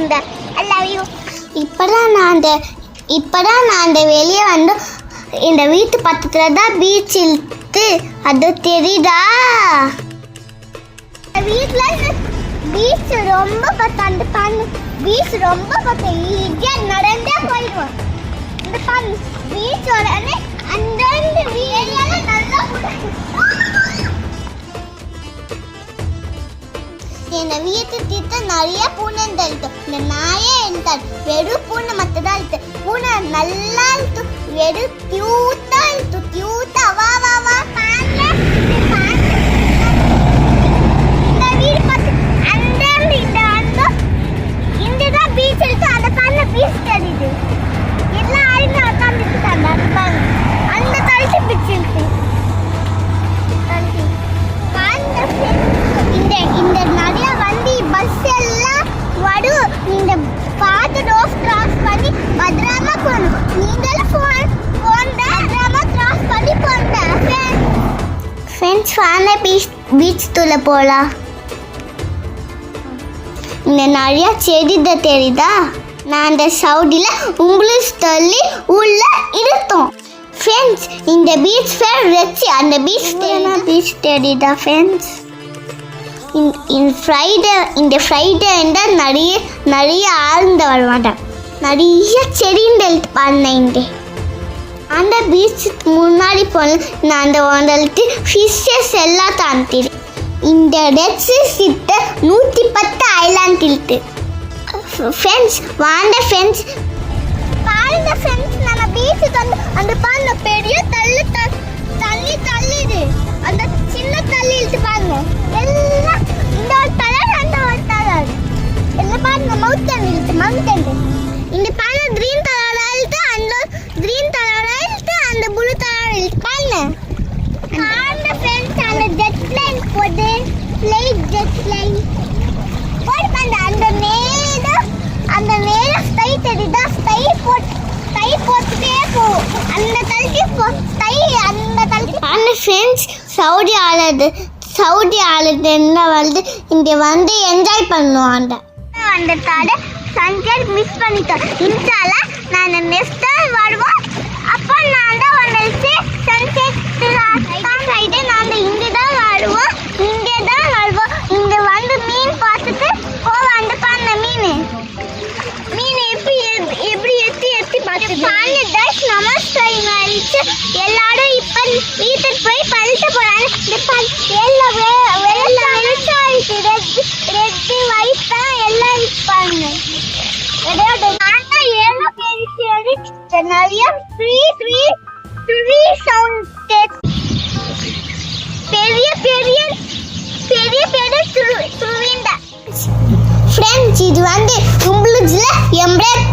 அந்த I love you. இப்பதான் நான் அந்த வெளியே வந்து இந்த வீட்டு பக்கத்துல தான் பீச் இருக்கு, அது தெரியுதா? வீட்டுல பீச் ரொம்ப பக்கம், அந்த பீச் ரொம்ப பக்கம், ஈஸியா நடந்தே போயிடுவோம். இந்த பீச் உடனே அந்த ஏரியால நல்லா என் வீட்டு கிட்ட நிறைய பூனை இருக்கு. இந்த நாயே இருந்தால் வெறும் பூனை மட்டும்தான் இருக்கு. பூனை நல்லா இருக்கு, வெறும் கியூட்டா இருக்கு, கியூட்டா. வா வா வா பாருங்க, இந்த வீடு பார்த்து அந்த இங்கதான் பீச் இருக்கு. அந்த பாருங்க பீச் தெரியுது, எல்லா ஆளுங்க உட்காந்துருக்காங்க. அது பாருங்க அந்த தழுத்து பீச் இருக்கு. இந்த நிறைய வண்டி பஸ் எல்லாம் வரும். இந்த பார்த்து ரோஸ் கிராஸ் பண்ணி பத்திரமா போகணும். நீங்களும் பத்திரமா கிராஸ் பண்ணி போங்க. ஃப்ரெண்ட்ஸ் வாங்க பீச் துள்ள போகலாம். இந்த நிறைய செடி தெரியுதா? நான் அந்த சவுடியில் உங்களுக்கு சொல்லி உள்ள இருந்தோம். ஃப்ரெண்ட்ஸ் இந்த பீச் ஃபேர் வச்சு அந்த பீச் தெரியுதா ஃப்ரெண்ட்ஸ்? இந்த ஃப்ரைடே இருந்தால் நிறைய ஆழ்ந்து வரமாட்டேன். நிறைய செடின்னு எழுத்து பாருங்க. அந்த பீச்சுக்கு முன்னாடி போன நான் அந்த வந்துட்டு ஃபிஷ்ஷஸ் எல்லாம் தாண்டிடு. இந்த ரெட் சீஸ் கிட்ட 110 ஐலாண்ட் இருக்கு. ஃப்ரெண்ட்ஸ் வாங்க ஃப்ரெண்ட்ஸ் பாருங்க. ஃப்ரெண்ட்ஸ் நம்ம பீச்சுக்கு வந்து அந்த பாருங்க பெரிய தள்ளி தள்ளிது. அந்த சின்ன தள்ளி இழுத்து பாருங்க. எல்லாம் இந்த ஒரு கலர் அந்த ஒரு கலர் எல்லாம் பாருங்க. மவுண்டன் இந்த பாருங்க கிரீன் கலர் இழுத்து, அந்த கிரீன் கலர் இழுத்து, அந்த ப்ளூ கலர் இழுத்து பாருங்க. அந்த ஃப்ரெண்ட்ஸ் அந்த ஜெட் லைன் போட்டு ஃளைட் ஜெட் லைன் போட்டு பாருங்க. அந்த நேர ஸ்கை தெரியுதா? ஸ்கை போட்டுட்டே போகும். அந்த தள்ளி அந்த ஃப்ரெண்ட்ஸ் சவுதி ஆளுது என்ன வந்து இங்கே வந்து என்ஜாய் பண்ணுவாங்க. அந்த தாட சன்செட் மிஸ் பண்ணிட்டோம். இன்ஷால்ல நான் நெக்ஸ்ட் டைம் வருவோம். அப்போ நான் தான் வந்துச்சு சன்செட் ஃப்ரைடே நான் இங்கே தான் வருவோம். இங்கே வந்து மீன் பார்த்துட்டு போவோம். அந்த பண்ண மீன் எப்படி எத்தி பார்த்துட்டு நமஸ்காரம் ஆயிடுச்சு. எல்லாரும் இப்போ வீட்டுக்கு போய் பழுத்த போறாங்க. ரெட்டு வயிற்றா எல்லாம் இருப்பாங்க. நிறைய சவுண்ட் பெரிய ஃப்ரெண்ட்ஸ் இது வந்து உங்களுக்கு எம்ப்ரேட்